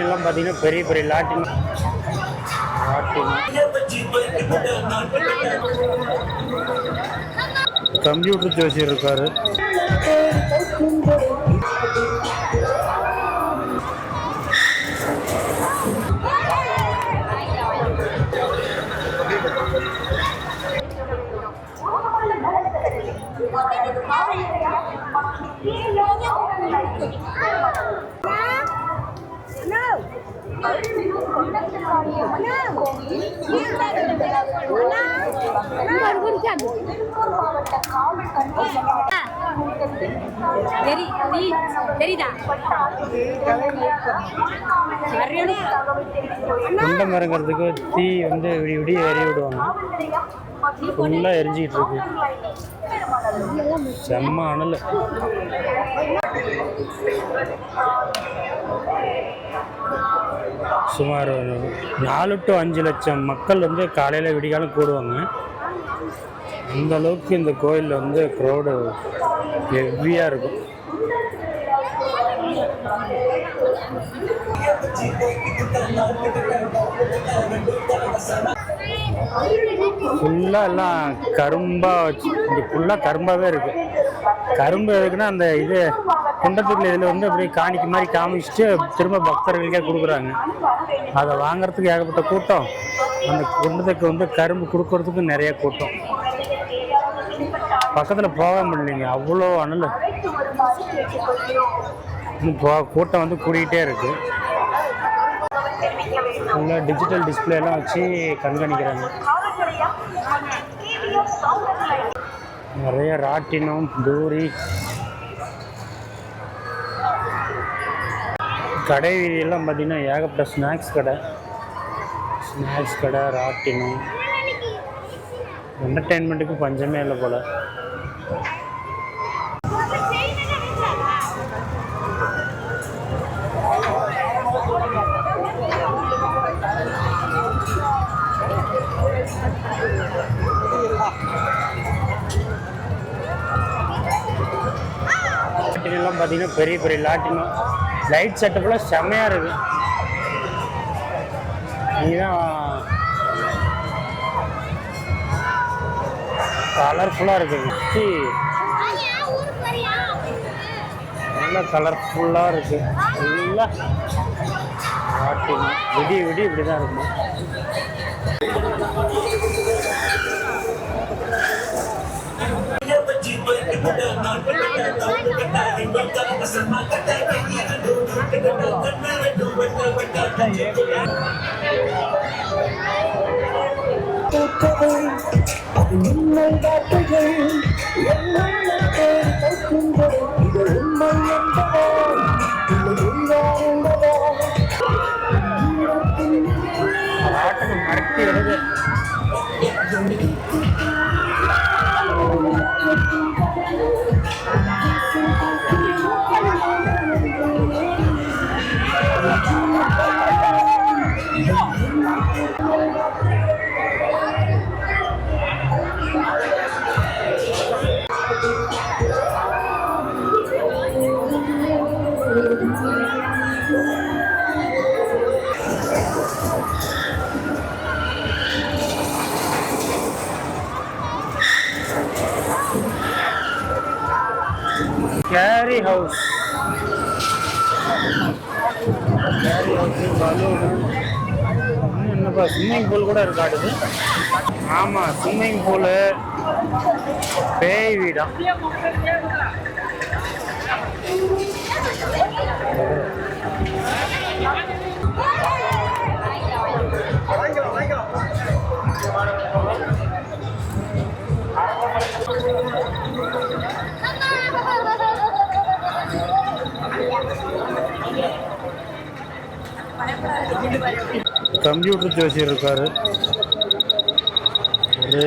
எல்லாம் பார்த்தீங்கன்னா பெரிய பெரிய லாட்டின் கம்ப்யூட்டர் ஜோசியர் இருக்காரு. குண்ட மரங்கிறதுக்கு தீ வந்து விடிய எறி விடுவாங்க. ஃபுல்லாக எரிஞ்சிக்கிட்டு இருக்கு. செம்ம அனல். சுமார் 4 to 5 லட்சம் மக்கள் வந்து காலையில் விடிகாலம் கூடுவாங்க. அந்த அளவுக்கு இந்த கோயிலில் வந்து க்ரௌடு ஹெவியாக இருக்கும். ஃபுல்லாக எல்லாம் கரும்பாக வச்சு இந்த ஃபுல்லாக கரும்பாகவே இருக்குது. கரும்பு எதுக்குன்னா அந்த இது குண்டத்துக்குள்ள இதில் வந்து அப்படியே காணிக்கு மாதிரி காமிச்சிட்டு திரும்ப பக்தர்களுக்கே கொடுக்குறாங்க. அதை வாங்கிறதுக்கு ஏகப்பட்ட கூட்டம். அந்த குண்டத்துக்கு வந்து கரும்பு கொடுக்கறதுக்கு நிறைய கூட்டம். பக்கத்தில் போக முடியலைங்க, அவ்வளோ அனல். கூட்டம் வந்து கூடிக்கிட்டே இருக்கு. ஃபுல்லாக டிஜிட்டல் டிஸ்பிளேலாம் வச்சு கண்காணிக்கிறாங்க. நிறைய ராட்டினம், தூரி, கடை வீதியெல்லாம் பார்த்தீங்கன்னா ஏகப்பட்ட ஸ்நாக்ஸ் கடை, ராட்டினம். என்டர்டெயின்மெண்ட்டுக்கு பஞ்சமே இல்லை போல். லாட்டினெல்லாம் பார்த்தீங்கன்னா பெரிய பெரிய லாட்டினம். லைட் செட்டப்லாம் செம்மையாக இருக்குது. இதுதான் கலர்ஃபுல்லாக இருக்குது. நல்லா கலர்ஃபுல்லாக இருக்குது. நல்லா லாட்டினம் விடி இப்படி தான் இருக்கும். மரத்தி வருது. கேரி ஹவுஸ் என்னப்பா ஸ்விம்மிங் பூல் கூட இருக்காடுது. ஆமாம், ஸ்விம்மிங் பூலு, பேய் வீடா. கம்ப்யூட்டர் ஜோசியர் இருக்காரு. ஒரு